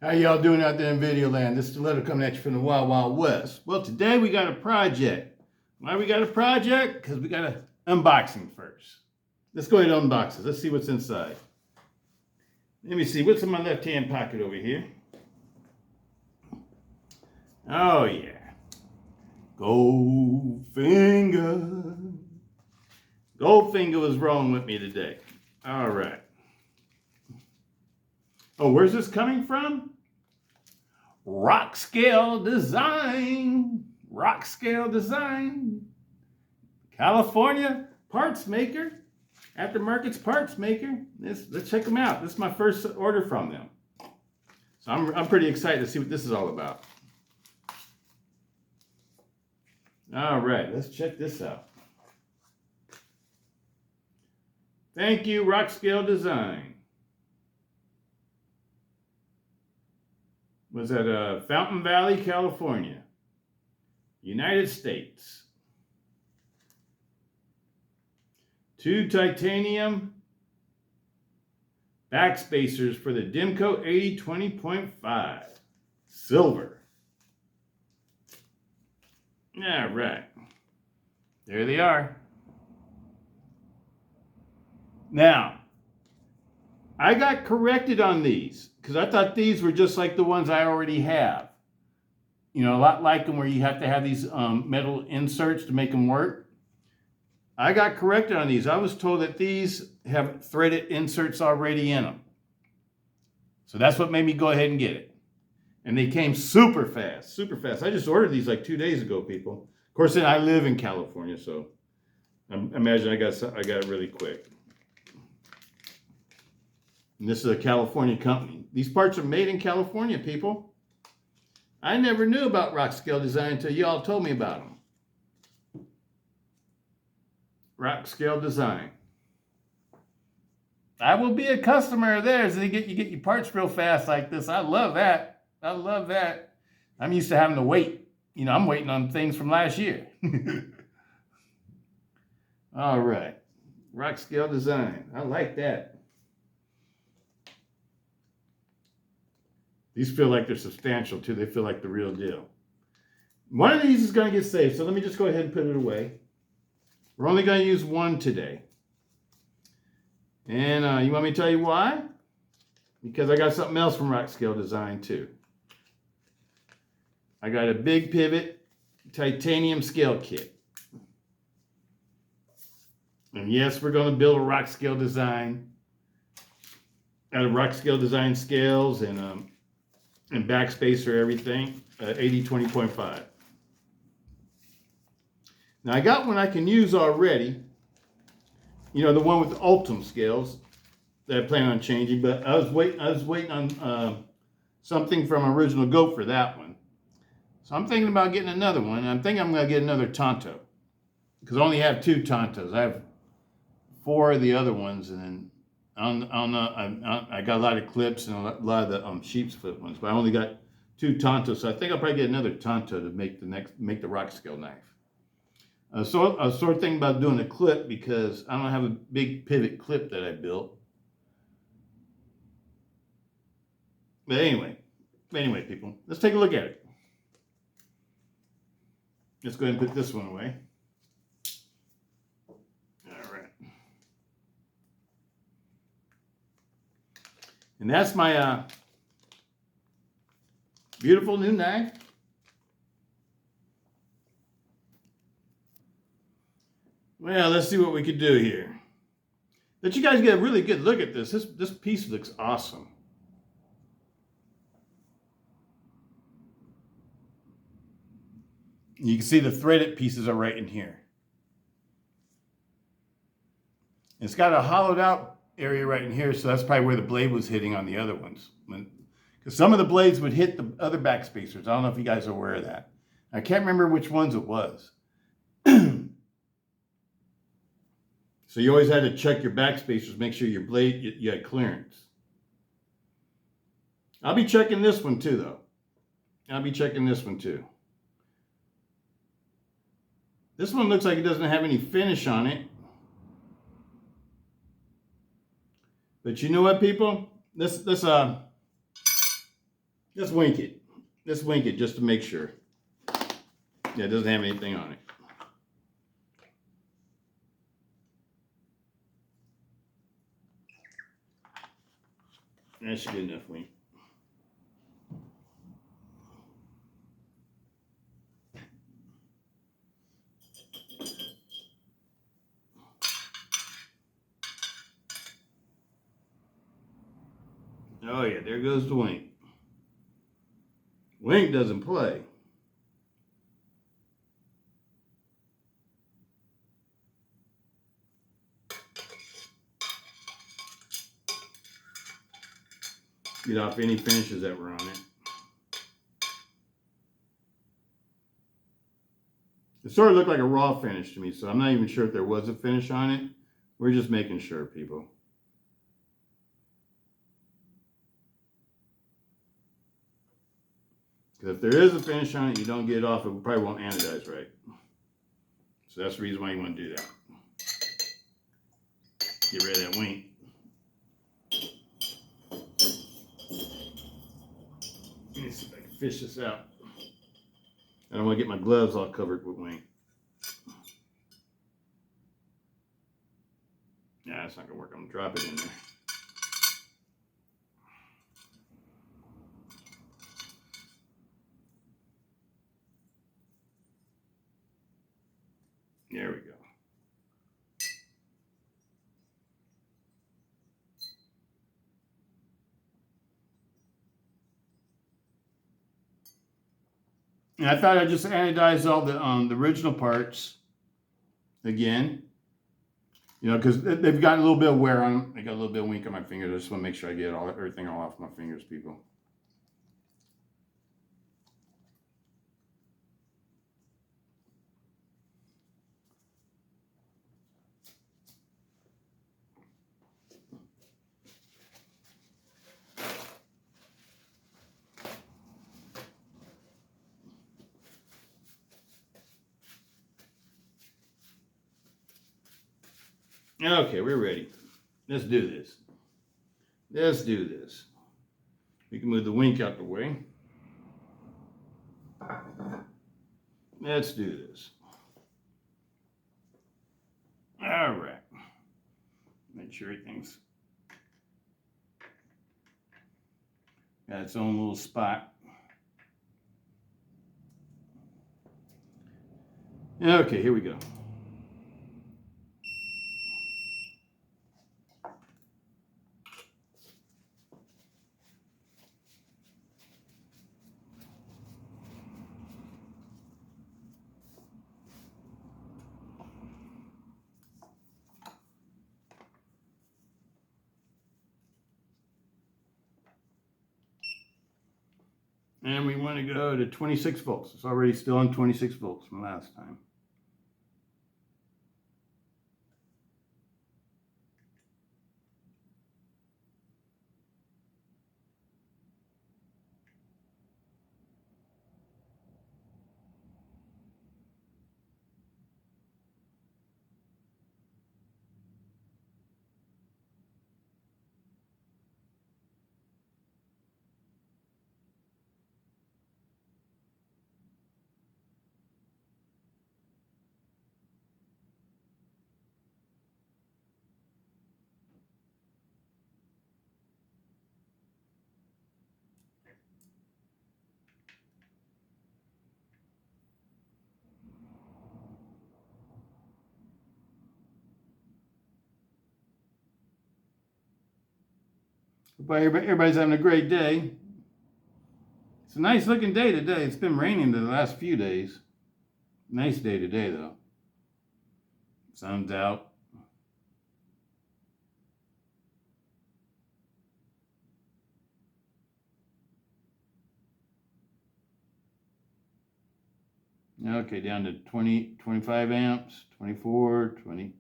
How y'all doing out there in video land? This is Stiletto coming at you from the Wild Wild West. Well, today we got a project. Why we got a project? Because we got an unboxing first. Let's go ahead and unbox it. Let's see what's inside. Let me see. What's in my left-hand pocket over here? Oh, yeah. Goldfinger. Goldfinger was wrong with me today. All right. Oh, where's this coming from? Rockscale Design. Rockscale Design. California parts maker. Aftermarket's parts maker. Let's check them out. This is my first order from them. So I'm pretty excited to see what this is all about. All right, let's check this out. Thank you, Rockscale Design. Was at Fountain Valley, California, United States. 2 Titanium Backspacers for the Dimco AD20.5 Silver. All right. There they are. Now, I got corrected on these because I thought these were just like the ones I already have. You know, a lot like them where you have to have these metal inserts to make them work. I got corrected on these. I was told that these have threaded inserts already in them. So that's what made me go ahead and get it. And they came super fast, super fast. I just ordered these like 2 days ago, people. Of course, then I live in California, so I imagine I got it really quick. And this is a California company. These parts are made in California, people. I never knew about Rockscale Design until y'all told me about them. Rockscale Design. I will be a customer of theirs. You get your parts real fast like this. I love that. I love that. I'm used to having to wait. You know, I'm waiting on things from last year. All right. Rockscale Design. I like that. These feel like they're substantial too. They feel like the real deal. One of these is going to get saved, so let me just go ahead and put it away. We're only going to use one today. And you want me to tell you why? Because I got something else from Rockscale Design too. I got a big pivot titanium scale kit. And yes, we're going to build a Rockscale Design out of Rockscale Design scales and Backspacer, everything, AD20.5. Now I got one I can use already. You know, the one with the Ultim scales that I plan on changing, but I was waiting on something from Original Goat for that one. So I'm thinking about getting another one. I'm thinking I'm going to get another Tonto because I only have 2 Tontos. I have 4 of the other ones, and then I got a lot of clips and a lot of the sheep's foot ones, but I only got 2 Tontos, so I think I'll probably get another Tonto to make the Rockscale knife. So I was sort of thinking about doing a clip because I don't have a big pivot clip that I built. But anyway, people, let's take a look at it. Let's go ahead and put this one away. All right. And that's my beautiful new knife. Well, let's see what we could do here. Let you guys get a really good look at this. This piece looks awesome. You can see the threaded pieces are right in here. It's got a hollowed out area right in here, so that's probably where the blade was hitting on the other ones. Because some of the blades would hit the other backspacers. I don't know if you guys are aware of that. I can't remember which ones it was. So you always had to check your backspacers, make sure your blade, you had clearance. I'll be checking this one too, though. I'll be checking this one too. This one looks like it doesn't have any finish on it. But you know what, people? This Let's wink it. Let's wink it just to make sure. Yeah, it doesn't have anything on it. That should be enough wink. Oh yeah, there goes the wink. Wink doesn't play. Get off any finishes that were on it. It sort of looked like a raw finish to me, so I'm not even sure if there was a finish on it. We're just making sure, people. Because if there is a finish on it, you don't get it off, it probably won't anodize right. So that's the reason why you want to do that. Get rid of that wink. Let me see if I can fish this out. I don't want to get my gloves all covered with wink. Nah, that's not going to work. I'm going to drop it in there. There we go. And I thought I'd just anodize all the original parts again. You know, because they've got a little bit of wear on them. I got a little bit of wink on my fingers. I just want to make sure I get everything all off my fingers, people. Okay, we're ready. Let's do this. Let's do this. We can move the wink out the way. Let's do this. All right. Make sure everything's got its own little spot. Okay, here we go. And we want to go to 26 volts. It's already still on 26 volts from last time. Hope everybody's having a great day. It's a nice looking day today. It's been raining the last few days. Nice day today though. Sun's out. Okay, down to 20, 25 amps, 24, 20.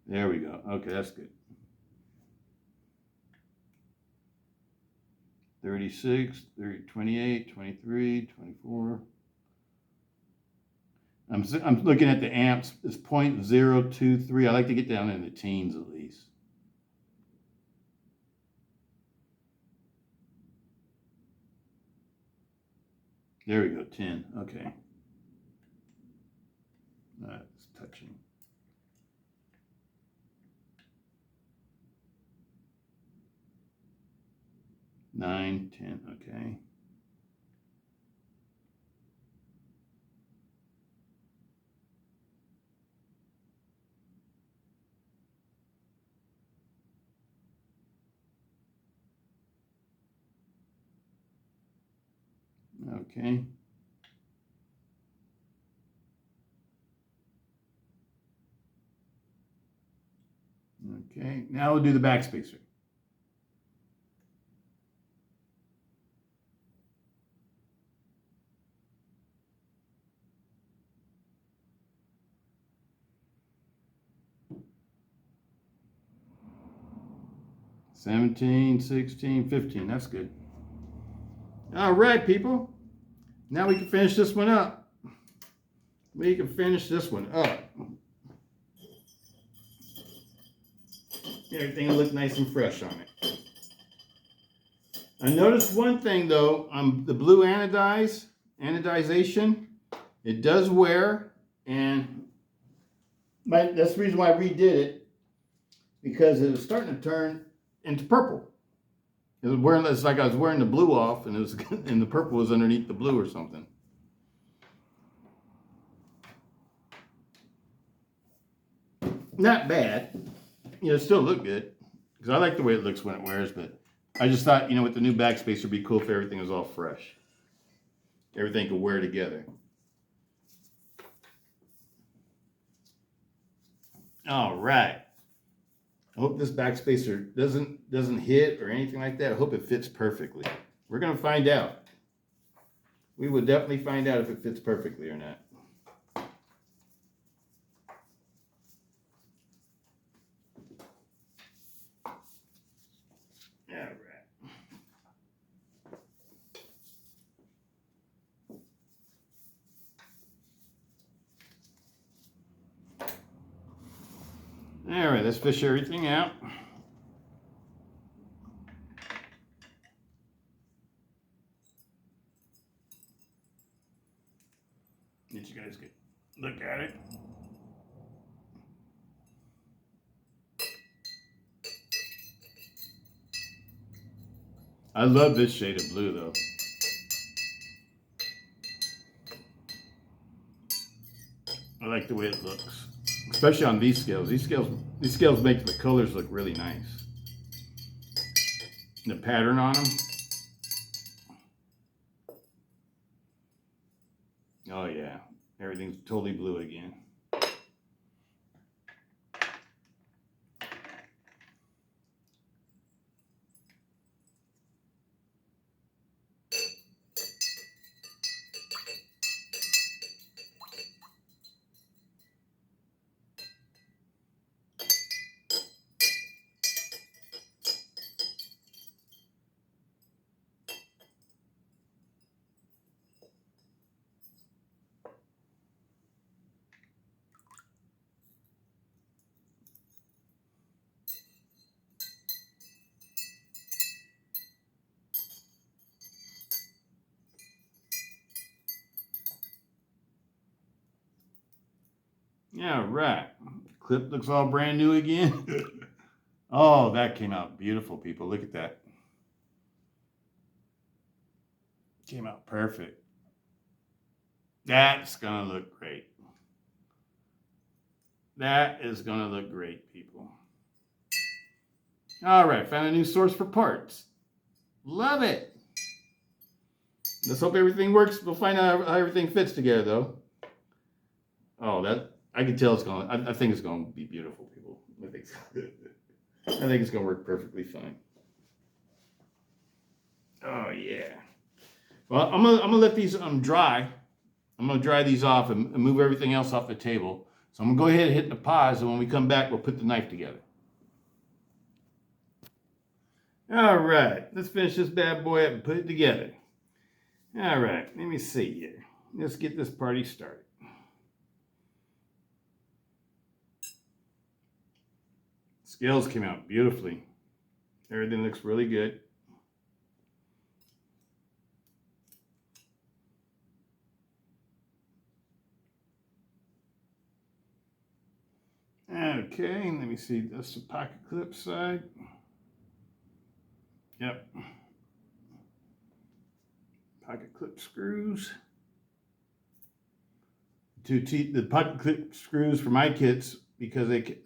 There we go. Okay, that's good. 36, 30, 28, 23, 24. I'm looking at the amps. It's 0.023. I like to get down in the teens at least. There we go, 10. Okay. That's touching. Nine, 10. Okay. Okay. Okay. Now we'll do the backspacer. $17, $16, $15. That's good. All right, people. Now we can finish this one up. We can finish this one up. Everything will look nice and fresh on it. I noticed one thing though, on the blue anodization, it does wear, and that's the reason why I redid it, because it was starting to turn into purple. It was wearing, it's like I was wearing the blue off, and it was, and the purple was underneath the blue or something. Not bad. You know, it still look good, because I like the way it looks when it wears, but I just thought, you know, with the new Backspacer, it'd be cool if everything was all fresh. Everything could wear together. All right. I hope this Backspacer doesn't hit or anything like that. I hope it fits perfectly. We're going to find out. We will definitely find out if it fits perfectly or not. All right, let's fish everything out. Let you guys get look at it. I love this shade of blue though. I like the way it looks, especially on these scales. These scales make the colors look really nice. The pattern on them. Oh yeah, everything's totally blue again. Yeah, right. Clip looks all brand new again. Oh, that came out beautiful, people. Look at that. Came out perfect. That's gonna look great. That is gonna look great, people. All right, found a new source for parts. Love it. Let's hope everything works. We'll find out how everything fits together, though. Oh, that I can tell it's going. I think it's going to be beautiful, people. I think it's going to work perfectly fine. Oh yeah. Well, I'm gonna let these dry. I'm gonna dry these off and move everything else off the table. So I'm gonna go ahead and hit the pause, and when we come back, we'll put the knife together. All right, let's finish this bad boy up and put it together. All right, let me see here. Let's get this party started. Scales came out beautifully. Everything looks really good. Okay, and let me see, that's the pocket clip side. Yep. Pocket clip screws. The pocket clip screws for my kits, because they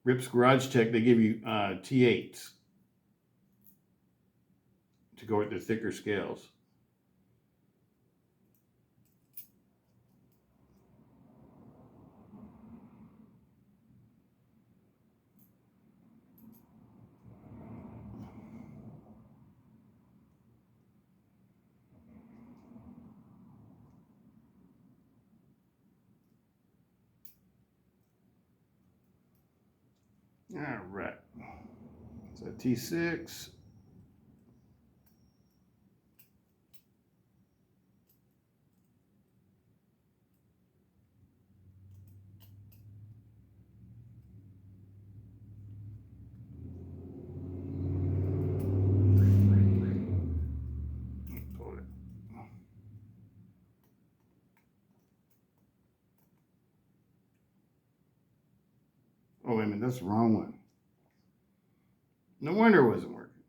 Rips Garage Tech, they give you T8s to go with the thicker scales. All right, so T6. Pull it. Oh, wait a minute, that's the wrong one. No wonder it wasn't working.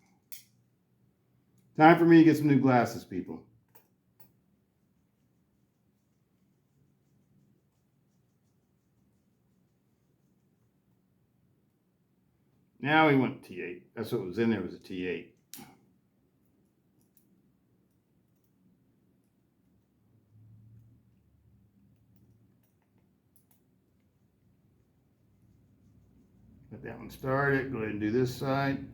Time for me to get some new glasses, people. Now we want T8. That's what was in there, was a T8. Get that one started. Go ahead and do this side.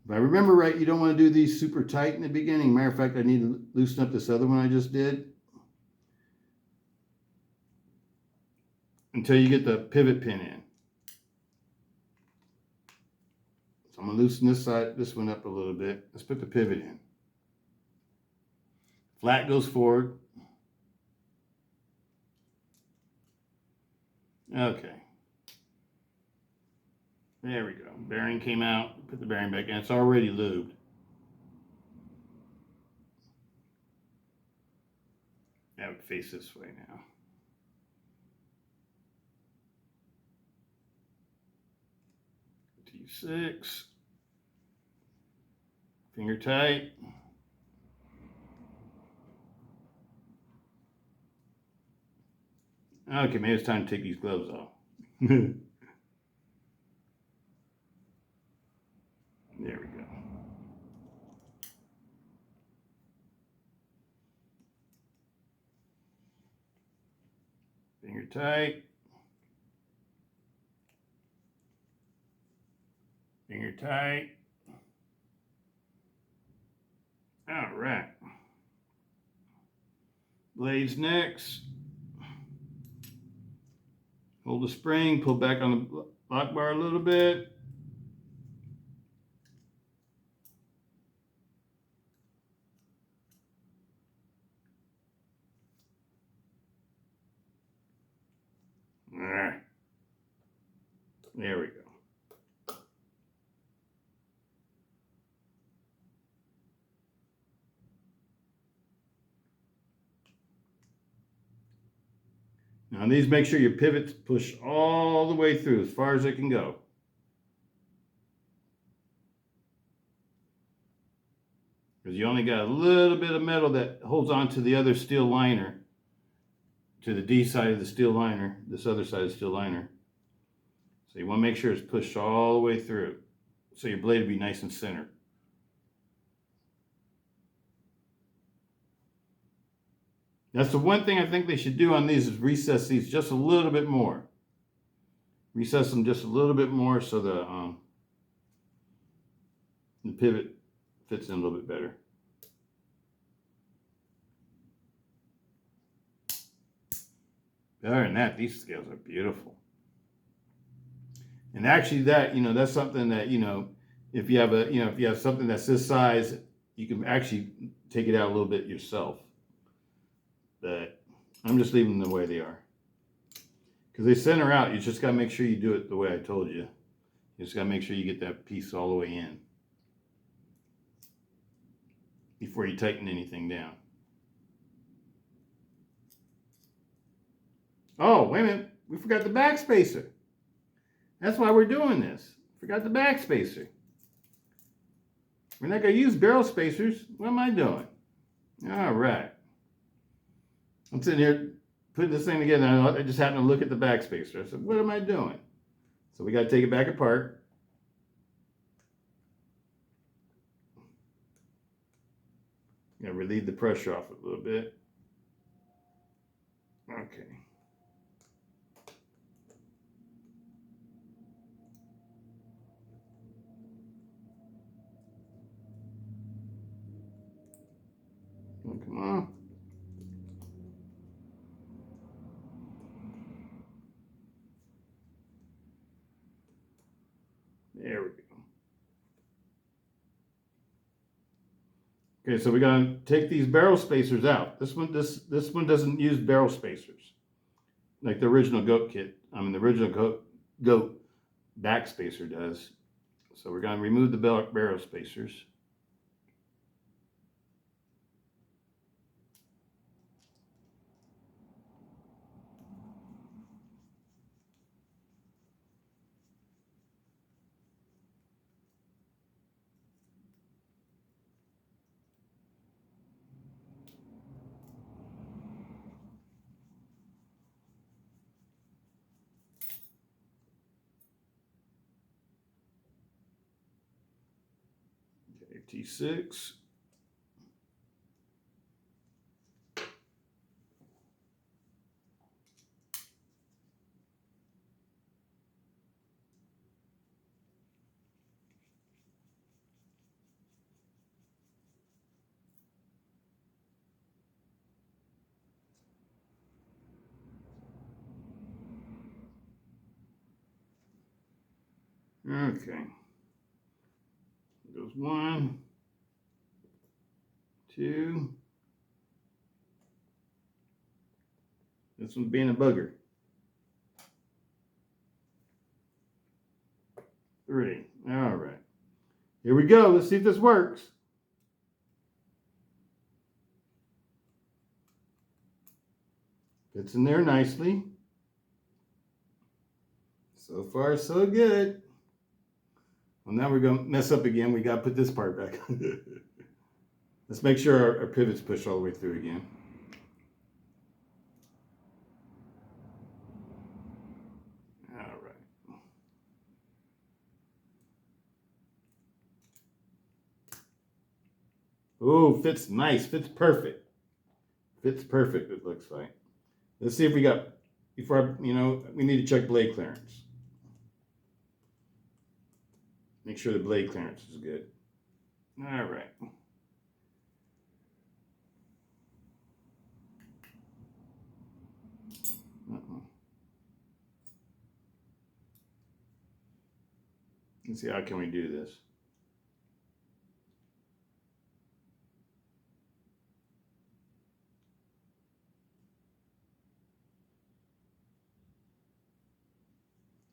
If I remember right, you don't want to do these super tight in the beginning. Matter of fact, I need to loosen up this other one I just did until you get the pivot pin in. So I'm going to loosen this one up a little bit. Let's put the pivot in. Flat goes forward. Okay. There we go. Bearing came out. Put the bearing back in. It's already lubed. I would face this way now. T6. Finger tight. Okay, maybe it's time to take these gloves off. There we go. Finger tight. Finger tight. All right. Blades next. Hold the spring, pull back on the lock bar a little bit. There we go. Now these, make sure your pivots push all the way through as far as it can go. Because you only got a little bit of metal that holds on to the other steel liner, to the D side of the steel liner, this other side of the steel liner. So you want to make sure it's pushed all the way through, so your blade will be nice and centered. That's the one thing I think they should do on these, is recess these just a little bit more. Recess them just a little bit more so the pivot fits in a little bit better. Other than that, these scales are beautiful. And actually that, that's something that, if you have if you have something that's this size, you can actually take it out a little bit yourself. But I'm just leaving them the way they are. Because they center out, you just got to make sure you do it the way I told you. You just got to make sure you get that piece all the way in before you tighten anything down. Oh, wait a minute. We forgot the backspacer. That's why we're doing this. Forgot the backspacer. We're not going to use barrel spacers. What am I doing? All right. I'm sitting here putting this thing together, and I just happened to look at the backspacer. I said, what am I doing? So we got to take it back apart. Got to relieve the pressure off a little bit. Okay. Oh, come on. There we go. Okay, so we're going to take these barrel spacers out. This one doesn't use barrel spacers like the original goat kit. The original goat backspacer does. So we're going to remove the barrel spacers. T6. Okay. Goes 1, 2. This one's being a bugger. 3. All right. Here we go. Let's see if this works. Fits in there nicely. So far, so good. Well, now we're going to mess up again. We got to put this part back. Let's make sure our pivots push all the way through again. All right. Oh, fits nice. Fits perfect. Fits perfect, it looks like. Let's see if we got, we need to check blade clearance. Make sure the blade clearance is good. All right. Let's see, how can we do this?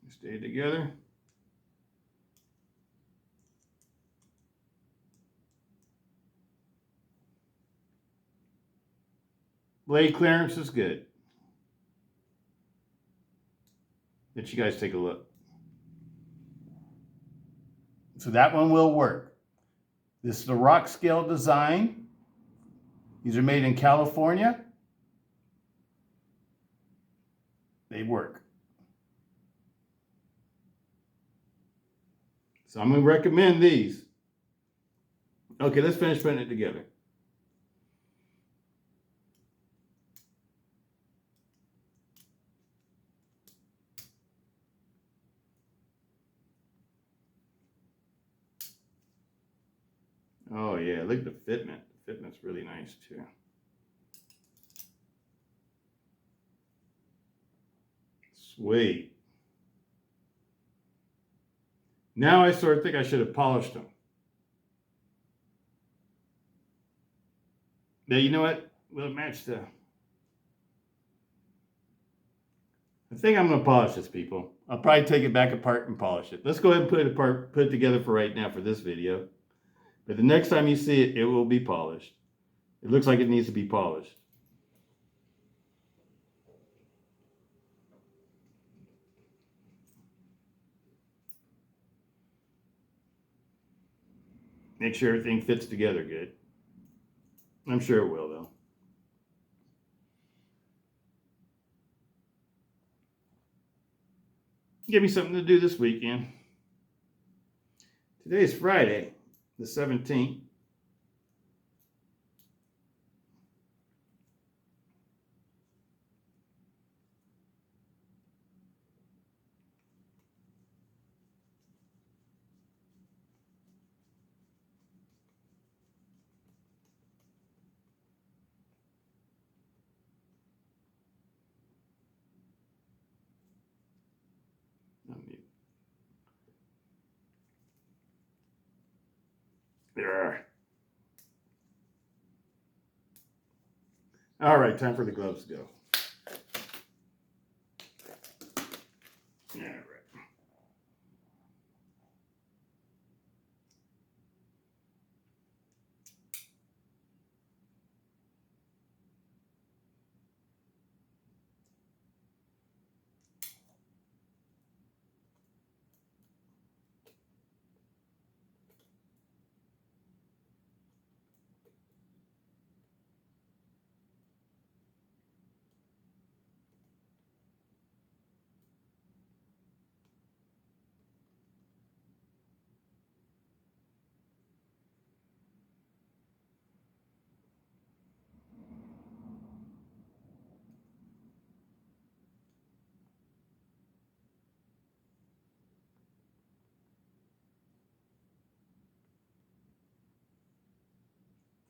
Stay together. Blade clearance is good. Let you guys take a look. So that one will work. This is the Rockscale Design. These are made in California. They work. So I'm going to recommend these. Okay, let's finish putting it together. Oh yeah, look at the fitment. The fitment's really nice too. Sweet. Now I sort of think I should have polished them. Now you know what? Will it match the... I think I'm going to polish this, people. I'll probably take it back apart and polish it. Let's go ahead and put it together for right now for this video. But the next time you see it, it will be polished. It looks like it needs to be polished. Make sure everything fits together good. I'm sure it will, though. Give me something to do this weekend. Today is Friday, the 17th. There. All right, time for the gloves to go. All right.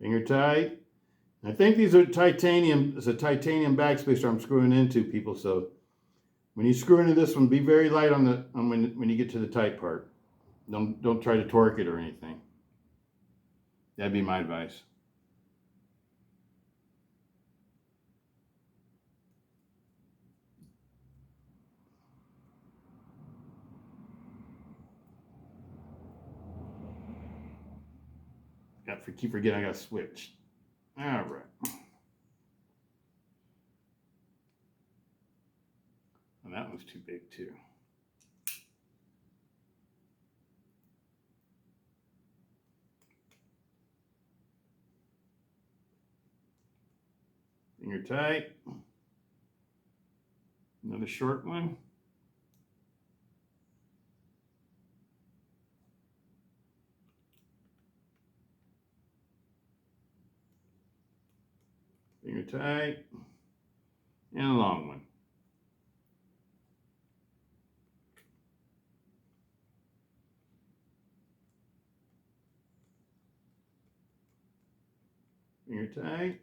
Finger tight. I think these are titanium. It's a titanium backspacer I'm screwing into, people. So when you screw into this one, be very light on the when you get to the tight part. Don't try to torque it or anything. That'd be my advice. Keep forgetting I got to switch. All right. And that one's too big too. Finger tight. Another short one. Finger tight. And a long one. Finger tight.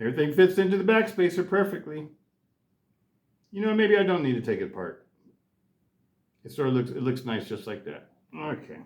Everything fits into the backspacer perfectly. You know, maybe I don't need to take it apart. It sort of looks nice just like that. Okay.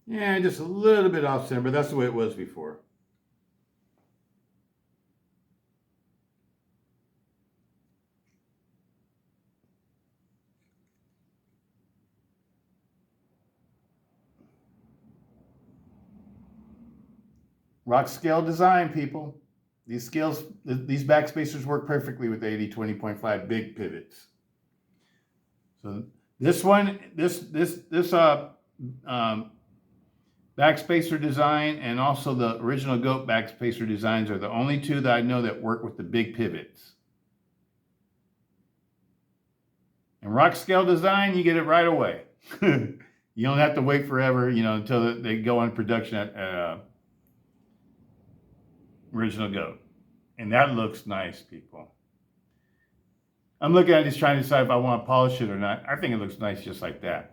Yeah, just a little bit off center, but that's the way it was before. Rockscale Design, people. These backspacers work perfectly with AD20.5 big pivots. So this one, this Backspacer design and also the original Goat Backspacer designs are the only two that I know that work with the big pivots. And Rockscale Design, you get it right away. You don't have to wait forever, until they go on production at original Goat. And that looks nice, people. I'm looking at it just trying to decide if I want to polish it or not. I think it looks nice just like that.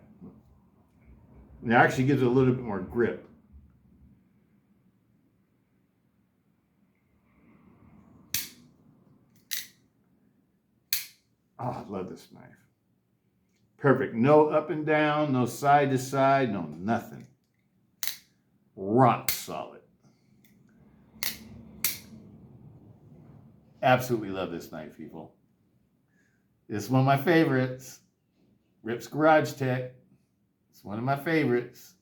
It actually gives it a little bit more grip. Oh, I love this knife. Perfect. No up and down, no side to side, no nothing. Rock solid. Absolutely love this knife, people. This is one of my favorites. Rip's Garage Tech. It's one of my favorites.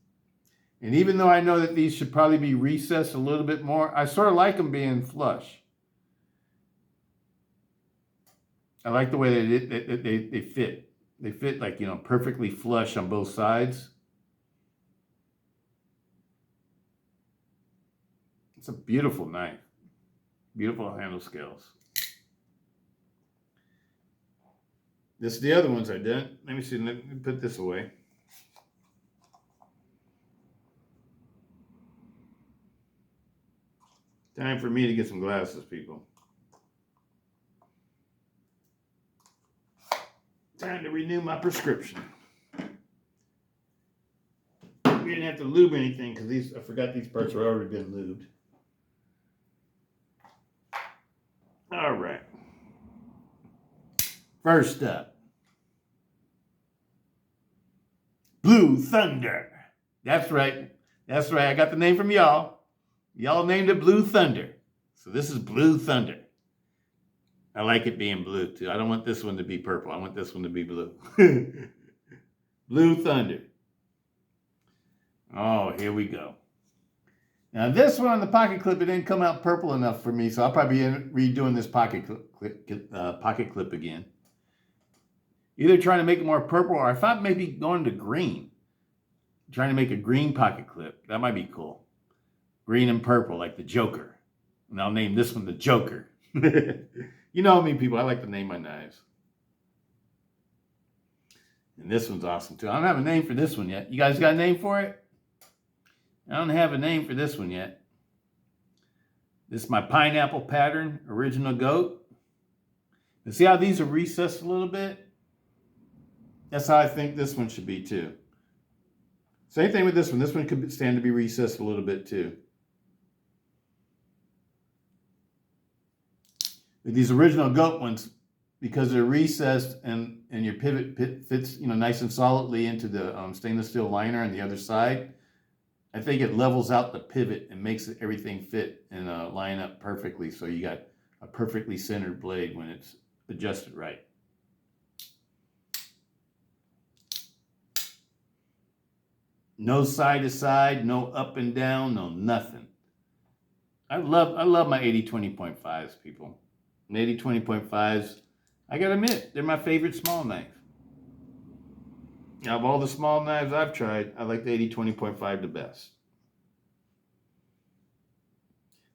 And even though I know that these should probably be recessed a little bit more, I sort of like them being flush. I like the way they fit. They fit like, you know, perfectly flush on both sides. It's a beautiful knife. Beautiful handle scales. This is the other ones I did. Let me see. Let me put this away. Time for me to get some glasses, people. Time to renew my prescription. We didn't have to lube anything because I forgot these parts are already been lubed. All right. First up, Blue Thunder. That's right. That's right. I got the name from y'all. Y'all named it Blue Thunder. So this is Blue Thunder. I like it being blue too. I don't want this one to be purple. I want this one to be blue. Blue Thunder. Oh, here we go. Now this one on the pocket clip, it didn't come out purple enough for me, so I'll probably be redoing this pocket clip again. Either trying to make it more purple, or I thought maybe going to green. Trying to make a green pocket clip. That might be cool. Green and purple, like the Joker. And I'll name this one the Joker. You know me, people. I like to name my knives. And this one's awesome, too. I don't have a name for this one yet. You guys got a name for it? I don't have a name for this one yet. This is my pineapple pattern, original goat. And see how these are recessed a little bit? That's how I think this one should be, too. Same thing with this one. This one could stand to be recessed a little bit, too. With these original goat ones, because they're recessed and your pivot fits, you know, nice and solidly into the stainless steel liner on the other side, I think it levels out the pivot and makes everything fit and line up perfectly. So you got a perfectly centered blade when it's adjusted right. No side to side, no up and down, no nothing. I love my AD20.5s, people. And AD20.5s, I gotta admit, they're my favorite small knife. Out of all the small knives I've tried, I like the AD20.5 the best.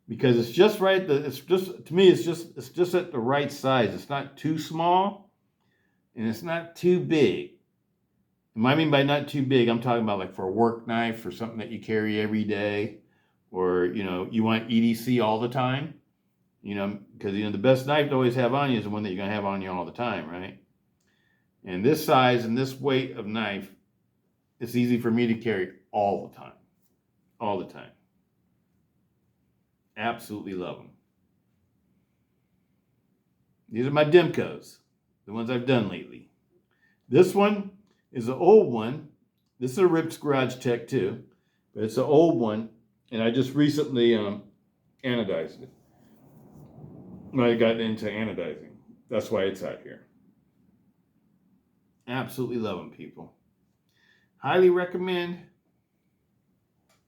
Because it's just right, to me, it's just at the right size. It's not too small, and it's not too big. And what I mean by not too big, I'm talking about like for a work knife, or something that you carry every day, or, you know, you want EDC all the time. You know, because, you know, the best knife to always have on you is the one that you're going to have on you all the time, right? And this size and this weight of knife, it's easy for me to carry all the time. All the time. Absolutely love them. These are my Demcos, the ones I've done lately. This one is an old one. This is a Rip's Garage Tech too, but it's an old one, and I just recently anodized it. I got into anodizing. That's why it's out here. Absolutely love them, people. Highly recommend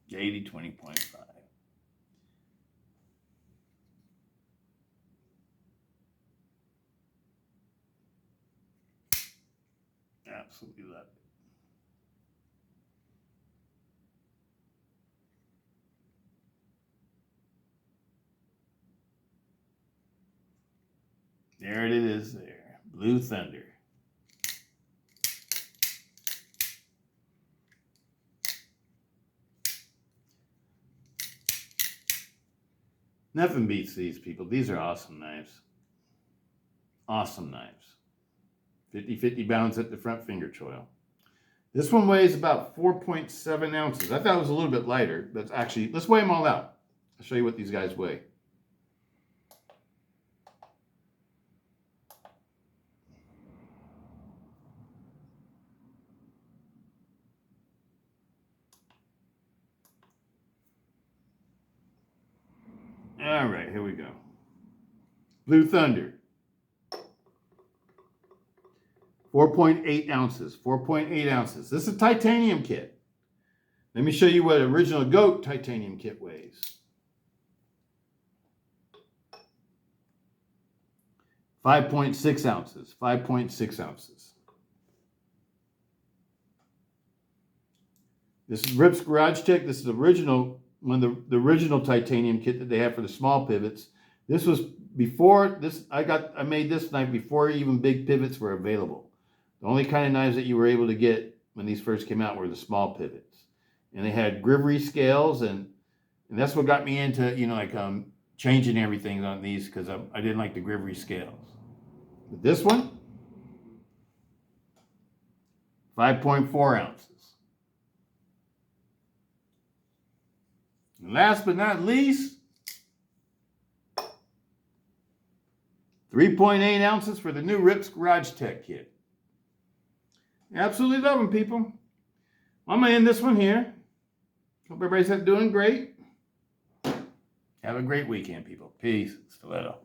the AD20.5. Absolutely love it. There it is there. Blue Thunder. Nothing beats these, people. These are awesome knives. Awesome knives. 50-50 balance at the front finger choil. This one weighs about 4.7 ounces. I thought it was a little bit lighter, but actually, let's weigh them all out. I'll show you what these guys weigh. All right, here we go. Blue Thunder. 4.8 ounces. 4.8 ounces. This is a titanium kit. Let me show you what original goat titanium kit weighs. 5.6 ounces. 5.6 ounces. This is Rip's Garage Tech. This is the original, one of the original titanium kit that they have for the small pivots. This was before this. I made this knife before even big pivots were available. The only kind of knives that you were able to get when these first came out were the small pivots, and they had Grivery scales, and that's what got me into, you know, like changing everything on these, because I didn't like the Grivery scales. But this one, 5.4 ounces. And last but not least, 3.8 ounces for the new Rip's Garage Tech kit. Absolutely love them, people. I'm going to end this one here. Hope everybody's doing great. Have a great weekend, people. Peace. Stiletto.